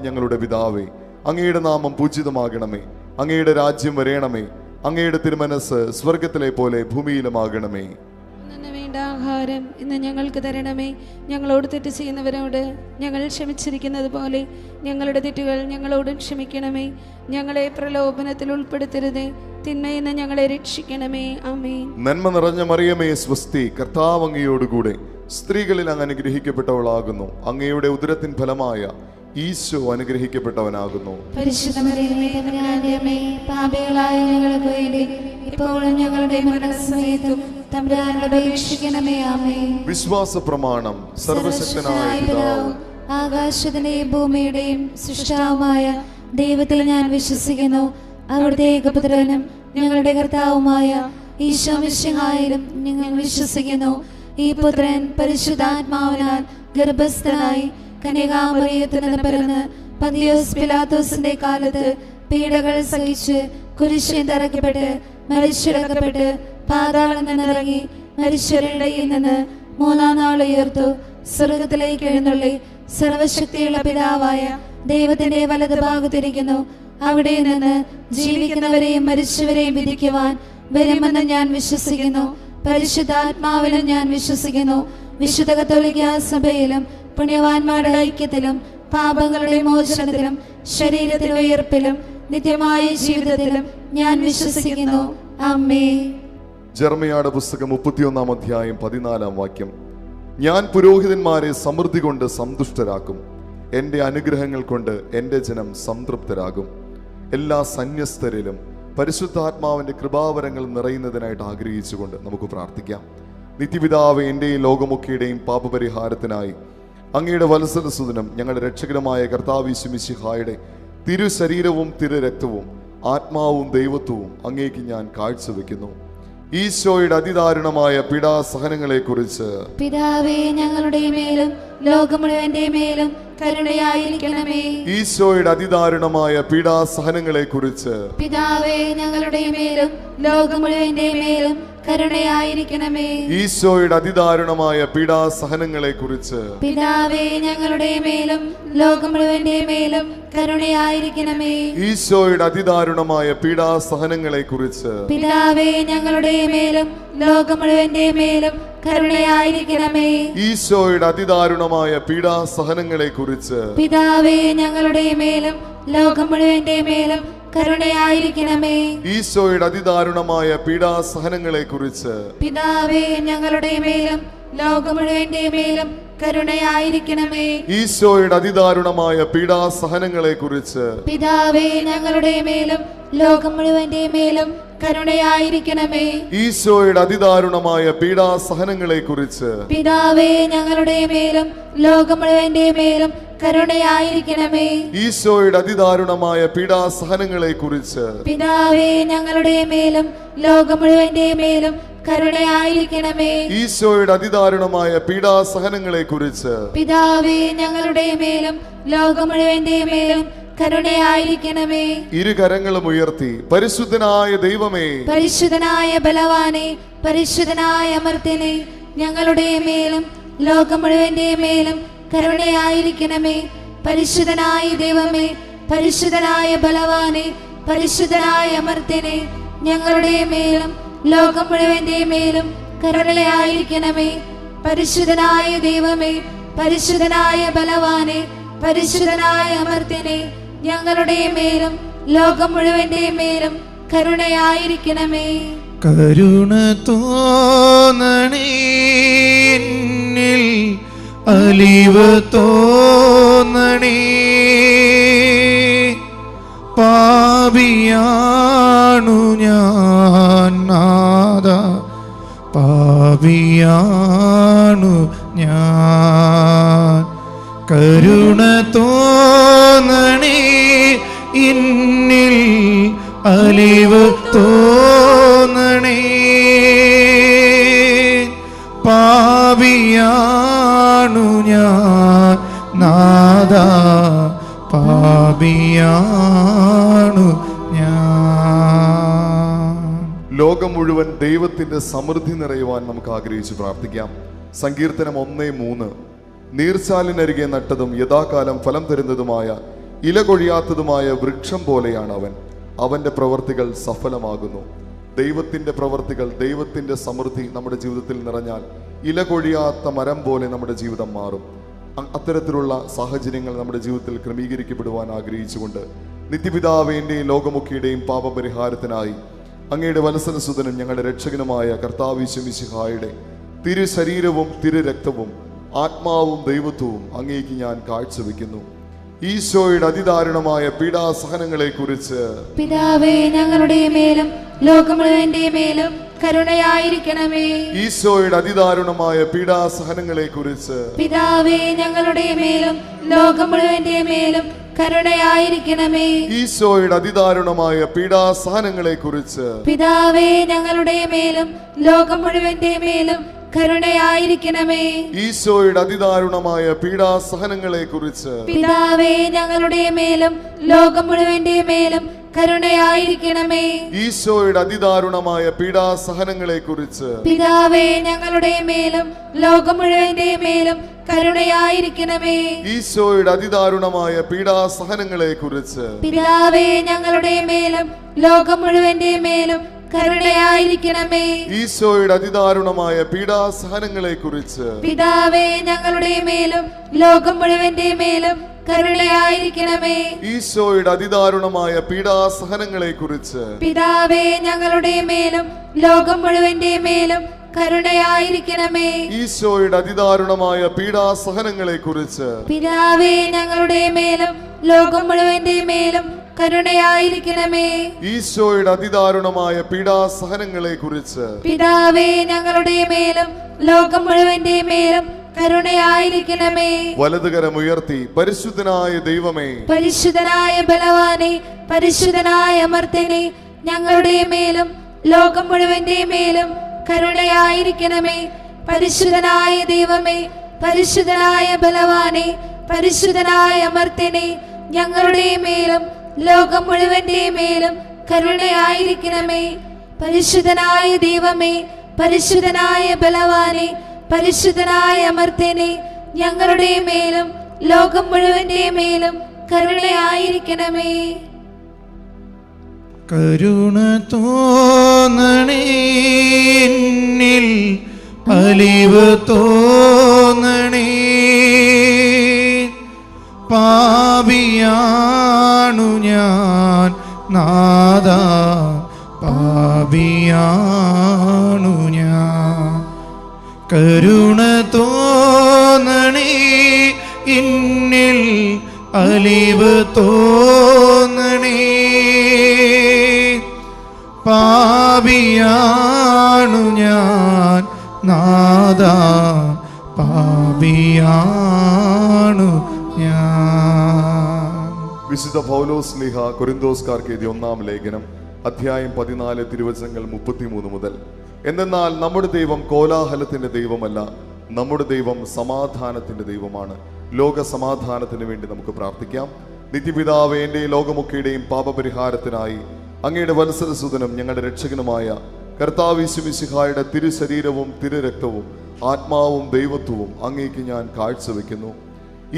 ഞങ്ങളുടെ പിതാവേ, അങ്ങയുടെ നാമം പൂജിതമാകണമേ. അങ്ങയുടെ രാജ്യം വരേണമേ. അങ്ങയുടെ തിരുമനസ് സ്വർഗത്തിലെ പോലെ ഭൂമിയിലുമാകണമേ. വേണ്ട ആഹാരം ഇന്ന് ഞങ്ങൾക്ക് തരണമേ. ഞങ്ങളോട് തെറ്റ് ചെയ്യുന്നവരോട് ഞങ്ങൾ ക്ഷമിച്ചിരിക്കുന്നത് പോലെ ഞങ്ങളുടെ തെറ്റുകൾ ഞങ്ങളോട് ക്ഷമിക്കണമേ. ഞങ്ങളെ പ്രലോഭനത്തിൽ ഉൾപ്പെടുത്തരുതേ, തിന്മയിൽ നിന്ന് ഞങ്ങളെ രക്ഷിക്കണമേ. ആമേൻ. നന്മ നിറഞ്ഞ മറിയമേ സ്വസ്തി, കർത്താവ് അങ്ങയോടുകൂടെ സ്ത്രീകളിൽ അങ്ങ് അനുഗ്രഹിക്കപ്പെട്ടവളാകുന്നു. അങ്ങയുടെ ഉദരത്തിൻ ഫലമായ ഈശോ അനുഗ്രഹിക്കപ്പെട്ടവനാകുന്നു. പരിശുദ്ധ മറിയമേ, തമ്പുരാന്റമ്മേ, പാപികളായ ഞങ്ങൾക്ക് വേണ്ടി ഇപ്പോഴും ഞങ്ങളുടെ മരണസമയത്തും തമ്പുരാനോട് അപേക്ഷിക്കണമേ. ആമേൻ. വിശ്വാസ പ്രമാണം. സർവശക്തനായ പിതാവ്, ആകാശത്തിന്റെയും ഭൂമിയുടെയും സൃഷ്ടാവുമായ ദൈവത്തിൽ ഞാൻ വിശ്വസിക്കുന്നു. അവിടുത്തെ ഏകപുത്രനും ഞങ്ങളുടെ കർത്താവുമായ ഈശോ മിശിഹായിലും ഞങ്ങൾ വിശ്വസിക്കുന്നു. ഈ പുത്രൻ പരിശുദ്ധാത്മാവിനാൽ ഗർഭസ്ഥനായി കന്യകാമറിയത്തിൽ നിന്ന് പിറന്ന് പന്തിയോസ് പിലാത്തോസിന്റെ കാലത്ത് പീഡകൾ സഹിച്ച് കുരിശിൽ തറയ്ക്കപ്പെട്ട് മരിച്ചടക്കപ്പെട്ട് പാതാളം നിന്നിറങ്ങി മരിച്ചവരുടെ നിന്ന് മൂന്നാം നാൾ ഉയർത്തു. സ്വർഗത്തിലേക്ക് എഴുന്നള്ളി സർവശക്തിയുള്ള പിതാവായ ദൈവത്തിന്റെ വലത് ഭാഗത്തിരിക്കുന്നു. അവിടെ നിന്ന് ജീവിക്കുന്നവരെയും മരിച്ചവരെയും വിധിക്കുവാൻ വരുമെന്ന് ഞാൻ വിശ്വസിക്കുന്നു. പരിശുദ്ധാത്മാവിലും ഞാൻ വിശ്വസിക്കുന്നു. വിശുദ്ധ കത്തോലിക്കാ സഭയിലും പുണ്യവാന്മാരുടെ ഐക്യത്തിലും പാപങ്ങളുടെ മോചനത്തിലും ശരീരത്തിലെ ഉയർപ്പിലും നിത്യമായ ജീവിതത്തിലും ഞാൻ വിശ്വസിക്കുന്നു. ആമേൻ. ജെറമ്യായുടെ പുസ്തകം 31-ാം അധ്യായം 14-ാം വാക്യം. ഞാൻ പുരോഹിതന്മാരെ സമൃദ്ധി കൊണ്ട് സന്തുഷ്ടരാക്കും. എൻ്റെ അനുഗ്രഹങ്ങൾ കൊണ്ട് എൻ്റെ ജനം സംതൃപ്തരാകും. എല്ലാ സന്യസ്തരിലും പരിശുദ്ധാത്മാവിൻ്റെ കൃപാവരങ്ങൾ നിറയുന്നതിനായിട്ട് ആഗ്രഹിച്ചുകൊണ്ട് നമുക്ക് പ്രാർത്ഥിക്കാം. നിത്യപിതാവേ, എൻ്റെയും ലോകമൊക്കെയുടെയും പാപപരിഹാരത്തിനായി അങ്ങയുടെ വത്സലസുതനും ഞങ്ങളുടെ രക്ഷകനുമായ കർത്താവ് യേശു മിശിഹായുടെ തിരുശരീരവും തിരുരക്തവും ആത്മാവും ദൈവത്വവും അങ്ങേക്ക് ഞാൻ കാഴ്ചവെക്കുന്നു. ഈശോയുടെ അതിദാരുണമായ പീഡാസഹനങ്ങളെ കുറിച്ച് പിതാവേ, ഞങ്ങളുടെ മേലും ലോകം മുഴുവന്റെ മേലും കരുണയായിരിക്കണമേ. ഈശോയുടെ അതിദാരുണമായ പീഡാസഹനങ്ങളെ കുറിച്ച് പിതാവേ, ഞങ്ങളുടെ മേലും ലോകം മുഴുവന്റെ മേലും കരുണയായിരിക്കണമേ. ഈശോയുടെ അതിദാരുണമായ പീഡാസഹനങ്ങളെ കുറിച്ച് പിതാവേ, ഞങ്ങളുടെ മേലും ലോകം മുഴുവന്റെ മേലും കരുണയായിരിക്കണമേ. ഈശോയുടെ അതിദാരുണമായ പീഡാസഹനങ്ങളെ കുറിച്ച് പിതാവേ, ഞങ്ങളുടെ മേലും ലോകം മുഴുവന്റെ മേലും കരുണയായിരിക്കണമേ. ഈശോയുടെ അതിദാരുണമായ പീഡാസഹനങ്ങളെ കുറിച്ച് പിതാവേ, ഞങ്ങളുടെ മേലും ലോകം മുഴുവന്റെ മേലും കരുണയായിരിക്കണമേ. ഈശോയുടെ അതിദാരുണമായ പീഡാസഹനങ്ങളെ കുറിച്ച് പിതാവേ, ഞങ്ങളുടെ മേലും ലോകം മുഴുവന്റെ മേലും കരുണയായിരിക്കണമേ. ഈശോയുടെ അതിദാരുണമായ പീഡാസഹനങ്ങളെ കുറിച്ച് പിതാവേ, ഞങ്ങളുടെ മേലും ലോകം മുഴുവന്റെ മേലും കരുണയായിരിക്കണമേ. ഈശോയുടെ അതിദാരുണമായ പീഡാസഹനങ്ങളെ കുറിച്ച് പിതാവേ, ഞങ്ങളുടെ മേലും ലോകം മുഴുവന്റെ മേലും കരുണയായിരിക്കണമേ. ഈശോയുടെ അതിദാരുണമായ പീഡാസഹനങ്ങളെ കുറിച്ച് പിതാവേ, ഞങ്ങളുടെ മേലും ലോകം മുഴുവന്റെ മേലും കരുണയായിരിക്കണമേ. ഈശോയുടെ അതിദാരുണമായ പീഡാസഹനങ്ങളെ കുറിച്ച് പിതാവേ, ഞങ്ങളുടെ മേലും ലോകം മുഴുവന്റെ മേലും കരുണയായിരിക്കണമേ. ഇരുകരങ്ങളും ഉയർത്തി പരിശുദ്ധനായ ദൈവമേ, പരിശുദ്ധനായ ബലവാനെ, പരിശുദ്ധനായ അമർത്യനെ, ഞങ്ങളുടെ മേലും ലോകം മുഴുവന്റെ മേലും കരുണയായിരിക്കണമേ. പരിശുദ്ധനായ ദൈവമേ, പരിശുദ്ധനായ ബലവാനെ, പരിശുദ്ധനായ അമർത്യനെ, ഞങ്ങളുടെ മേലും ലോകം മുഴുവന്റെ മേലും കരുണയായിരിക്കണമേ. പരിശുദ്ധനായ ദൈവമേ, പരിശുദ്ധനായ ബലവാനെ, പരിശുദ്ധനായ അമർത്യനെ, ഞങ്ങളുടെ മേലും ലോകം മുഴുവന്റെ മേലും കരുണയായിരിക്കണമേ. കരുണ തോന്നണേ, എന്നിൽ അലിവ് തോന്നണേ. പാപിയാണു ഞാൻ നാഥാ, പാപിയാണു ഞാൻ. കരുണ തോന്നണേ, എന്നിൽ അലിവ് തോന്നണേ. പാപിയാണു ഞാൻ നാഥാ, ലോകം മുഴുവൻ ദൈവത്തിന്റെ സമൃദ്ധി നിറയുവാൻ നമുക്ക് ആഗ്രഹിച്ച് പ്രാർത്ഥിക്കാം. സങ്കീർത്തനം 1:3. നീർച്ചാലിനരികെ നട്ടതും യഥാകാലം ഫലം തരുന്നതുമായ ഇല കൊഴിയാത്തതുമായ വൃക്ഷം പോലെയാണ് അവൻ. അവന്റെ പ്രവർത്തികൾ സഫലമാകുന്നു. ദൈവത്തിന്റെ പ്രവർത്തികൾ, ദൈവത്തിന്റെ സമൃദ്ധി നമ്മുടെ ജീവിതത്തിൽ നിറഞ്ഞാൽ ഇല കൊഴിയാത്ത മരം പോലെ നമ്മുടെ ജീവിതം മാറും. അത്തരത്തിലുള്ള സാഹചര്യങ്ങൾ നമ്മുടെ ജീവിതത്തിൽ ക്രമീകരിക്കപ്പെടുവാൻ ആഗ്രഹിച്ചുകൊണ്ട് നിത്യപിതാവിന്റെയും ലോകമൊക്കെയുടെയും പാപപരിഹാരത്തിനായി അങ്ങയുടെ വത്സലസുതനും ഞങ്ങളുടെ രക്ഷകനുമായ കർത്താവ് യേശു മിശിഹായുടെ തിരു ശരീരവും തിരു രക്തവും ആത്മാവും ദൈവത്വവും അങ്ങേക്ക് ഞാൻ കാഴ്ചവെക്കുന്നു. ഈശോയുടെ അതിദാരുണമായ പീഡാസഹനങ്ങളെ കുറിച്ച് പിതാവേ ഞങ്ങളുടെ മേലും ലോകം മുഴുവന്റെ മേലും കരുണയായിരിക്കണമേ. ഈശോയുടെ അതിദാരുണമായ പീഡാസഹനങ്ങളെ കുറിച്ച് പിതാവേ ഞങ്ങളുടെ മേലും ലോകം മുഴുവന്റെ മേലും കരുണയായിരിക്കണമേ. ഈശോയുടെ അതിദാരുണമായ പീഡാസഹനങ്ങളെ കുറിച്ച് പിതാവേ ഞങ്ങളുടെ മേലും ലോകം മുഴുവന്റെ മേലും കരുണയായിരിക്കണമേ. ഈശോയുടെ അതിദാരുണമായ പീഡാസഹനങ്ങളെ കുറിച്ച് പിതാവേ ഞങ്ങളുടെ മേലും ലോകം മുഴുവന്റെ മേലും കരുണയായിരിക്കണമേ. ഈശോയുടെ അതിദാരുണമായ പീഡാസഹനങ്ങളെ കുറിച്ച് പിതാവേ ഞങ്ങളുടെ മേലും ലോകം മുഴുവന്റെ മേലും കരുണയായിരിക്കണമേ. ഈശോയുടെ അതിദാരുണമായ പീഡാസഹനങ്ങളെ കുറിച്ച് പിതാവേ ഞങ്ങളുടെ മേലും ലോകം മുഴുവന്റെ മേലും കരുണയായിരിക്കണമേ. ഈശോയുടെ അതിദാരുണമായ പീഡാസഹനങ്ങളെ കുറിച്ച് പിതാവേ ഞങ്ങളുടെ മേലും ലോകം മുഴുവന്റെ മേലും കരുണയായിരിക്കണമേ. ഈശോയുടെ അതിദാരുണമായ പീഡാസഹനങ്ങളെ കുറിച്ച് പിതാവേ ഞങ്ങളുടെ മേലും ലോകം മുഴുവന്റെ മേലും കരുണയായിരിക്കണമേ. ഈശോയുടെ അതിദാരുണമായ പീഡാസഹനങ്ങളെ കുറിച്ച് പിതാവേ ഞങ്ങളുടെ മേലും ലോകം മുഴുവന്റെ മേലും കരുണയായിരിക്കണമേ. ഈശോയുടെ അതിദാരുണമായ പീഡാസഹനങ്ങളെ കുറിച്ച് പിതാവേ ഞങ്ങളുടെ മേലും ലോകം മുഴുവന്റെ മേലും കരുണയായിരിക്കണമേ. വലതുകരമുയർത്തി പരിശുദ്ധനായ ദൈവമേ, പരിശുദ്ധനായ ബലവാനെ, പരിശുദ്ധനായ അമർത്യനെ, ഞങ്ങളുടെ മേലും ലോകം മുഴുവന്റെ മേലും കരുണയായിരിക്കണമേ. പരിശുദ്ധനായ ദൈവമേ, പരിശുദ്ധനായ ബലവാനെ, പരിശുദ്ധനായ അമർത്യനെ, ഞങ്ങളുടെ മേലും ലോകം മുഴുവന്റെ മേലും കരുണയായിരിക്കണമേ. പരിശുദ്ധനായ ദൈവമേ, പരിശുദ്ധനായ ബലവാനെ, പരിശുദ്ധനായ അമർത്യനെ, ഞങ്ങളുടെ മേലും ലോകം മുഴുവന്റെ മേലും കരുണയായിരിക്കണമേ. കരുണ തോന്നണേ, എന്നിൽ അലിവ് തോന്നണേ. പാപിയാണു ഞാൻ നാഥാ, പാപിയാണു ഞാൻ. കരുണ തോന്നണേ, എന്നിൽ അലിവ് തോന്നണേ. പാപിയാണു ഞാൻ നാഥാ, പാപിയാണു ഞാൻ. വിശുദ്ധ പൗലോസ് സ്ലീഹ കൊരിന്തോസ്കാർക്ക് എഴുതിയ 1-ാം ലേഖനം അധ്യായം 14 തിരുവചനങ്ങൾ 33 മുതൽ. എന്തെന്നാൽ നമ്മുടെ ദൈവം കോലാഹലത്തിന്റെ ദൈവമല്ല, നമ്മുടെ ദൈവം സമാധാനത്തിന്റെ ദൈവമാണ്. ലോക സമാധാനത്തിന് വേണ്ടി നമുക്ക് പ്രാർത്ഥിക്കാം. നിത്യപിതാവേ, എന്റെയും ലോകമൊക്കെയുടെയും പാപപരിഹാരത്തിനായി അങ്ങയുടെ വത്സലസുതനും ഞങ്ങളുടെ രക്ഷകനുമായ കർത്താവ് യേശു മിശിഹായുടെ തിരു ശരീരവും തിരു രക്തവും ആത്മാവും ദൈവത്വവും അങ്ങേക്ക് ഞാൻ കാഴ്ചവെക്കുന്നു.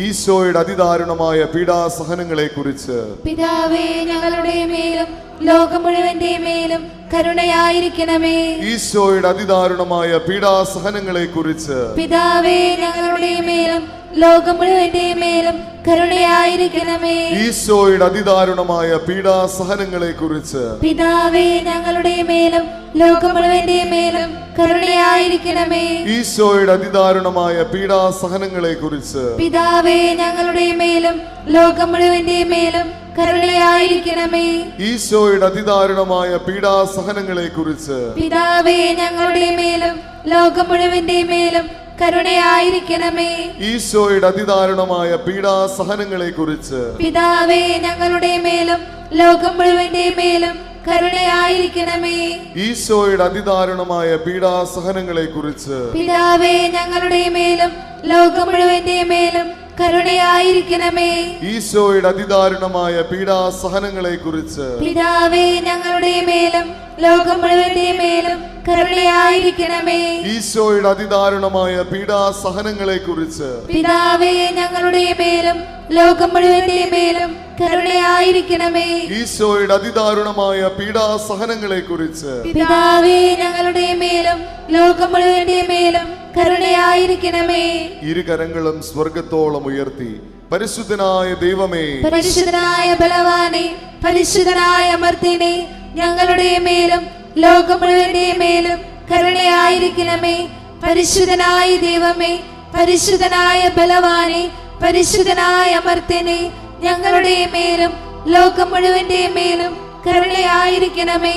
ഈശോയുടെ അതിദാരുണമായ പീഡാസഹനങ്ങളെ കുറിച്ച് പിതാവേ ഞങ്ങളുടെ മേലും ലോകം മുഴുവന്റെ മേലും കരുണയായിരിക്കണമേ. ഈശോയുടെ അതിദാരുണമായ പീഡാസഹനങ്ങളെ കുറിച്ച് പിതാവേ ഞങ്ങളുടെ മേലും ലോകം മുഴുവന്റെ മേലും കരുണയായിരിക്കണമേ. ഈശോയുടെ അതിദാരുണമായ പീഡാസഹനങ്ങളെ കുറിച്ച് പിതാവേ ഞങ്ങളുടെ മേലും ലോകം മുഴുവന്റെ മേലും കരുണയായിരിക്കണമേ. ഈശോയുടെ അതിദാരുണമായ പീഡാസഹനങ്ങളെ കുറിച്ച് പിതാവേ ഞങ്ങളുടെ മേലും ലോകം മുഴുവന്റെ മേലും കരുണയായിരിക്കണമേ. ഈശോയുടെ അതിദാരുണമായ പീഡാസഹനങ്ങളെ കുറിച്ച് പിതാവേ ഞങ്ങളുടെ മേലും ലോകം മുഴുവന്റെ മേലും കരുണയായിരിക്കണമേ. ഈശോയുടെ അതിദാരുണമായ പീഡാസഹനങ്ങളെ കുറിച്ച് പിതാവേ ഞങ്ങളുടെ മേലും ലോകം മുഴുവന്റെ മേലും കരുണയായിരിക്കണമേ. ഈശോയുടെ അതിദാരുണമായ പീഡാസഹനങ്ങളെ കുറിച്ച് പിതാവേ ഞങ്ങളുടെ മേലും ലോകം മുഴുവന്റെ മേലും കരുണയായിരിക്കണമേ. ഈശോയുടെ അതിദാരുണമായ പീഡാസഹനങ്ങളെ കുറിച്ച് പിതാവേ ഞങ്ങളുടെ മേലും ലോകം മുഴുവന്റെ മേലും കരുണയായിരിക്കണമേ. ഈശോയുടെ അതിദാരുണമായ പീഡാസഹനങ്ങളെ കുറിച്ച് പിതാവേ ഞങ്ങളുടെ മേലും ലോകം മുഴുവന്റെ മേലും കരുണയായിരിക്കണമേ. ഈശോയുടെ അതിദാരുണമായ പീഡാസഹനങ്ങളെ കുറിച്ച് പിതാവേ ഞങ്ങളുടെ മേലും ലോകം മുഴുവന്റെ മേലും കരുണയായിരിക്കണമേ. ഇരുകരങ്ങളും സ്വർഗത്തോളം ഉയർത്തി പരിശുദ്ധനായ ദൈവമേ, പരിശുദ്ധനായ ബലവാനെ, പരിശുദ്ധനായ അമർത്യനെ, ഞങ്ങളുടെ മേലും ലോകം മുഴുവന്റെ മേലും കരുണയായിരിക്കണമേ. പരിശുദ്ധനായ ദൈവമേ, പരിശുദ്ധനായ ബലവാനെ, പരിശുദ്ധനായ അമർത്യനെ, ഞങ്ങളുടെ മേലും ലോകം മുഴുവന്റെ മേലും കരുണയായിരിക്കണമേ.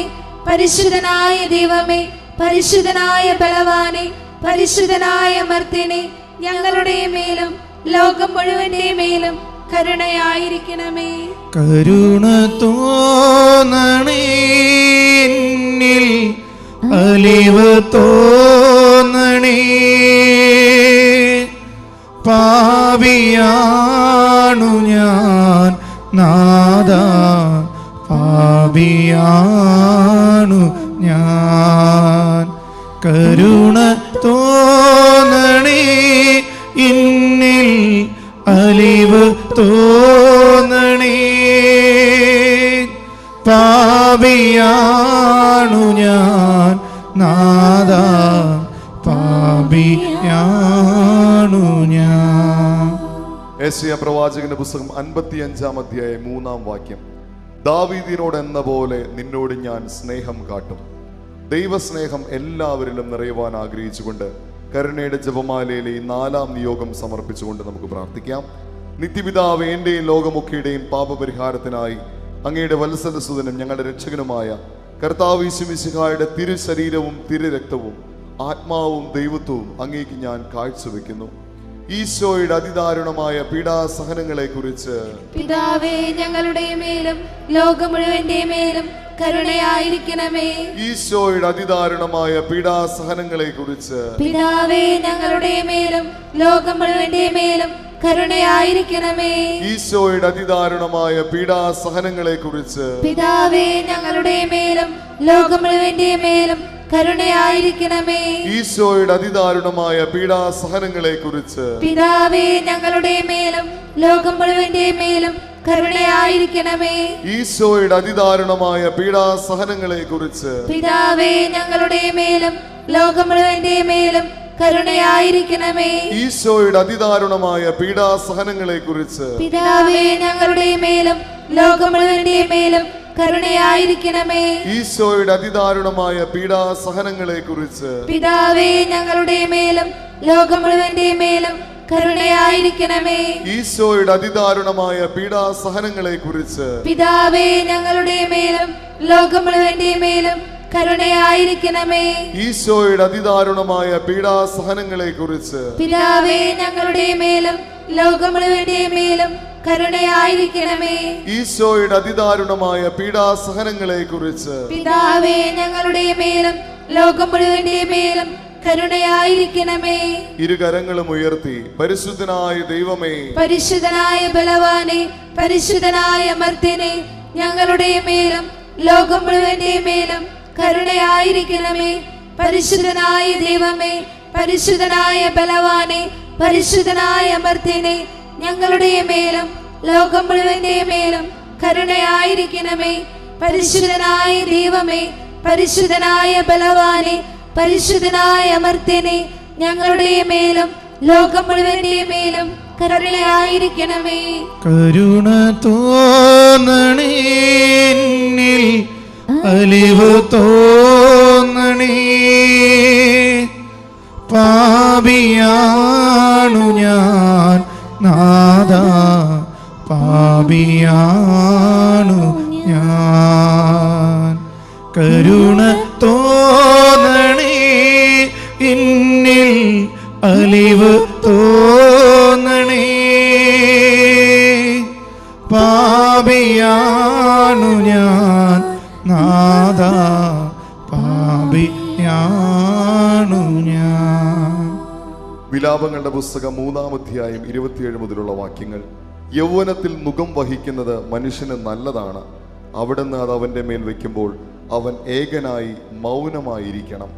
പരിശുദ്ധനായ ദൈവമേ, പരിശുദ്ധനായ ബലവാനെ, പരിശുദ്ധനായ അമർത്യനെ, ഞങ്ങളുടെ മേലും ലോകം മുഴുവന്റെ മേലും കരുണയായിരിക്കണമേ. കരുണ തോന്നണേ, എന്നിൽ അലിവ് തോന്നണേ. പാപിയാണു ഞാൻ നാഥാ, പാപിയാണു ഞാൻ. കരുണ തോന്നണേ, എന്നിൽ അലിവ് തോന്നണേ. പാപിയാണു ഞാൻ നാഥാ, പാപിയാണു ഞാൻ. യെശയ്യാ പ്രവാചകന്റെ പുസ്തകം 55-ാം അധ്യായം 3-ാം വാക്യം. ദാവീദിനോട് എന്ന പോലെ നിന്നോട് ഞാൻ സ്നേഹം കാട്ടും. ദൈവസ്നേഹം എല്ലാവരിലും നിറയുവാൻ ആഗ്രഹിച്ചുകൊണ്ട് കരുണയുടെ ജപമാലയിലെ ഈ 4-ാം നിയോഗം സമർപ്പിച്ചുകൊണ്ട് നമുക്ക് പ്രാർത്ഥിക്കാം. നിത്യപിതാവേ, എന്റെയും ലോകമൊക്കെയുടെയും പാപപരിഹാരത്തിനായി അങ്ങയുടെ വത്സലസുതനും ഞങ്ങളുടെ രക്ഷകനുമായ കർത്താവ് യേശു മിശിഹായുടെ തിരുശരീരവും തിരുരക്തവും ആത്മാവും ദൈവത്വവും അങ്ങേക്ക് ഞാൻ കാഴ്ചവെക്കുന്നു. ഈശോയുടെ അതിദാരുണമായ പീഡാസഹനങ്ങളെ കുറിച്ച് പിതാവേ ഞങ്ങളുടെ മേലും ലോകം മുഴുവന്റെ മേലും കരുണയായിരിക്കണമേ. ഈശോയുടെ അതിദാരുണമായ പീഡാസഹനങ്ങളെ കുറിച്ച് പിതാവേ ഞങ്ങളുടെ മേലും ലോകം മുഴുവന്റെ മേലും കരുണയായിരിക്കണമേ. ഈശോയുടെ അതിദാരുണമായ പീഡാസഹനങ്ങളെ കുറിച്ച് പിതാവേ ഞങ്ങളുടെ മേലും ലോകം മുഴുവന്റെ മേലും കരുണയായിരിക്കണമേ. ഈശോയുടെ അതിദാരുണമായ പീഡാസഹനങ്ങളെ കുറിച്ച് പിതാവേ ഞങ്ങളുടെ മേലും ലോകം മുഴുവന്റെ മേലും കരുണയായിരിക്കണമേ. ഈശോയുടെ അതിദാരുണമായ പീഡാസഹനങ്ങളെ കുറിച്ച് പിതാവേ ഞങ്ങളുടെ മേലും ലോകം മുഴുവന്റെ മേലും കരുണയായിരിക്കണമേ. ഈശോയുടെ അതിദാരുണമായ പീഡാസഹനങ്ങളെ കുറിച്ച് പിതാവേ ഞങ്ങളുടെ മേലും ലോകം മുഴുവന്റെ മേലും കരുണയായിരിക്കണമേ. ഈശോയുടെ അതിദാരുണമായ പീഡാസഹനങ്ങളെ കുറിച്ച് പിതാവേ ഞങ്ങളുടെ മേലും ലോകം മുഴുവന്റെ മേലും കരുണയായിരിക്കണമേ. ഈശോയുടെ അതിദാരുണമായ പീഡാസഹനങ്ങളെ കുറിച്ച് പിതാവേ ഞങ്ങളുടെ മേലും ലോകം മുഴുവന്റെ മേലും കരുണയായിരിക്കണമേ. ഈശോയുടെ അതിദാരുണമായ പീഡാസഹനങ്ങളെ കുറിച്ച് പിതാവേ ഞങ്ങളുടെ മേലും ലോകം മുഴുവന്റെ മേലും കരുണയായിരിക്കണമേ. ഈശോയുടെ അതിദാരുണമായ പീഡാസഹനങ്ങളെ കുറിച്ച് പിതാവേ ഞങ്ങളുടെ മേലും ലോകം മുഴുവന്റെ മേലും കരുണയായിരിക്കണമേ. ഇരുകരങ്ങളും ഉയർത്തി പരിശുദ്ധനായ ദൈവമേ, പരിശുദ്ധനായ ബലവാനെ, പരിശുദ്ധനായ അമർത്യനെ, ഞങ്ങളുടെ മേലും ലോകം മുഴുവന്റെ മേലും കരുണയായിരിക്കണമേ. പരിശുദ്ധനായ ദൈവമേ, പരിശുദ്ധനായ ബലവാനെ, പരിശുദ്ധനായ അമർത്യനെ, ഞങ്ങളുടെ മേലും ലോകം മുഴുവന്റെ മേലും കരുണയായിരിക്കണമേ. പരിശുദ്ധനായ ദൈവമേ, പരിശുദ്ധനായ ബലവാനെ, പരിശുദ്ധനായ അമർത്യനെ, ഞങ്ങളുടെ മേലും ലോകം മുഴുവന്റെ മേലും കരുണയായിരിക്കണമേ. കരുണ തോന്നണേ, എന്നിൽ അലിവ് തോന്നണേ. പാപിയാണു ഞാൻ നാഥാ, പാപിയാണു ഞാൻ. കരുണ തോന്നണേ, എന്നിൽ അലിവ് തോന്നണേ. പാപിയാണു ഞാൻ നാഥാ, പാപിയാണു ഞാൻ. വിലാപങ്ങളുടെ പുസ്തകം 3-ാം അധ്യായം 27 മുതലുള്ള വാക്യങ്ങൾ. യൗവനത്തിൽ മുഖം വഹിക്കുന്നത് മനുഷ്യന് നല്ലതാണ്, അവിടുന്ന് അത് അവന്റെ മേൽ വയ്ക്കുമ്പോൾ അവൻ ഏകനായി മൗനമായിരിക്കണം.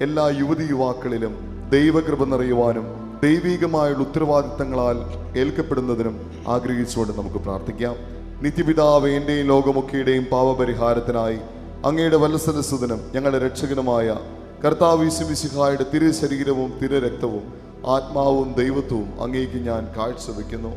എല്ലാ യുവതി യുവാക്കളിലും ദൈവകൃപ നിറയുവാനും ദൈവികമായുള്ള ഉത്തരവാദിത്തങ്ങളാൽ ഏൽക്കപ്പെടുന്നതിനും ആഗ്രഹിച്ചുകൊണ്ട് നമുക്ക് പ്രാർത്ഥിക്കാം. നിത്യപിതാവ്, എൻ്റെയും ലോകമൊക്കെയുടെയും പാപപരിഹാരത്തിനായി അങ്ങയുടെ വത്സലസുതനും ഞങ്ങളുടെ രക്ഷകനുമായ കർത്താവ് യേശു മിശിഹായുടെ തിരു ശരീരവും തിരു രക്തവും ആത്മാവും ദൈവത്വവും അങ്ങേക്ക് ഞാൻ കാഴ്ചവെക്കുന്നു.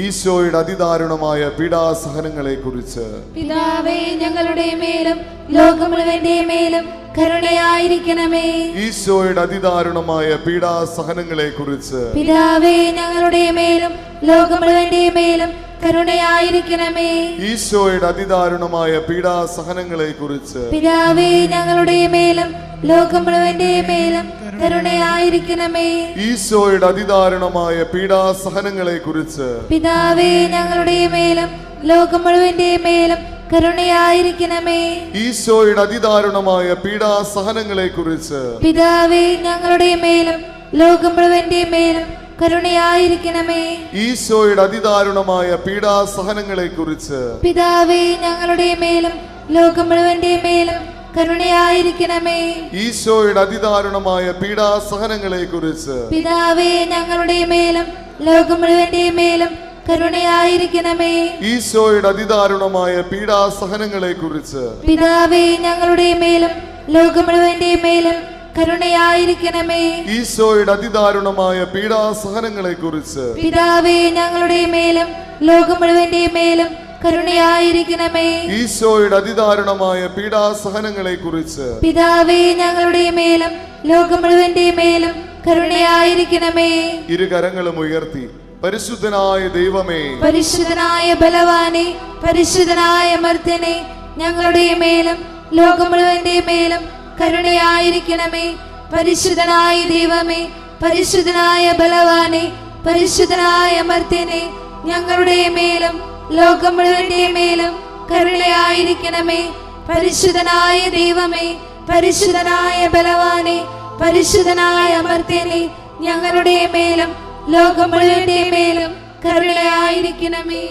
ഈശോയുടെ അതിദാരുണമായ പീഡാസഹനങ്ങളെ കുറിച്ച് പിതാവേ, ഞങ്ങളുടെ മേലും ലോകം മുഴുവന്റെ മേലും കരുണയായിരിക്കണമേ. ഈശോയുടെ അതിദാരുണമായ പീഡാസഹനങ്ങളെ കുറിച്ച് പിതാവേ, ഞങ്ങളുടെ മേലും ലോകം മുഴുവന്റെ മേലും കരുണയായിരിക്കണമേ. ഈശോയുടെ അതിദാരുണമായ പീഡാസഹനങ്ങളെ കുറിച്ച് പിതാവേ, ഞങ്ങളുടെ മേലും ലോകം മുഴുവന്റെ മേലും കരുണയായിരിക്കണമേ. ഈശോയുടെ അതിദാരുണമായ പീഡാസഹനങ്ങളെ കുറിച്ച് പിതാവേ, ഞങ്ങളുടെ മേലും ലോകം മുഴുവന്റെ മേലും കരുണയായിരിക്കണമേ. ഈശോയുടെ അതിദാരുണമായ പീഡാസഹനങ്ങളെ കുറിച്ച് പിതാവേ, ഞങ്ങളുടെ മേലും ലോകം മുഴുവന്റെ മേലും കരുണയായിരിക്കണമേ. ഈശോയുടെ അതിദാരുണമായ പീഡാസഹനങ്ങളെ കുറിച്ച് പിതാവേ, ഞങ്ങളുടെ മേലും ലോകം മുഴുവന്റെ മേലും കരുണയായിരിക്കണമേ. ഈശോയുടെ അതിദാരുണമായ പീഡാസഹനങ്ങളെ കുറിച്ച് പിതാവേ, ഞങ്ങളുടെ മേലും ലോകം മുഴുവന്റെ മേലും കരുണയായിരിക്കണമേ. ഈശോയുടെ അതിദാരുണമായ പീഡാസഹനങ്ങളെ കുറിച്ച് പിതാവേ, ഞങ്ങളുടെ മേലും ലോകം മുഴുവന്റെ മേലും കരുണയായിരിക്കണമേ. ഈശോയുടെ അതിദാരുണമായ പീഡാസഹനങ്ങളെ കുറിച്ച് പിതാവേ, ഞങ്ങളുടെ മേലും ലോകം മുഴുവന്റെ മേലും കരുണയായിരിക്കണമേ. ഈശോയുടെ അതിദാരുണമായ പീഡാസഹനങ്ങളെ കുറിച്ച് പിതാവേ, ഞങ്ങളുടെ മേലും ലോകം മുഴുവന്റെ മേലും കരുണയായിരിക്കണമേ. ഇരുകരങ്ങളും ഉയർത്തി പരിശുദ്ധനായ ദൈവമേ, പരിശുദ്ധനായ ബലവാനെ, പരിശുദ്ധനായ മർത്യനെ, ഞങ്ങളുടെ മേലും ലോകം മുഴുവന്റെ മേലും കരുണയായിരിക്കണമേ. പരിശുദ്ധനായ ദൈവമേ, പരിശുദ്ധനായ ബലവാനെ, പരിശുദ്ധനായ മർത്യനെ, ഞങ്ങളുടെ മേലും ലോകം മുഴുവന്റെ മേലും കരുണയായിരിക്കണമേ. പരിശുദ്ധനായ ദൈവമേ, പരിശുദ്ധനായ ബലവാനെ, പരിശുദ്ധനായ മർത്യനെ, ഞങ്ങളുടെ മേലും ലോകം മുഴുവന്റെ മേലും കരുണയായിരിക്കണമേ.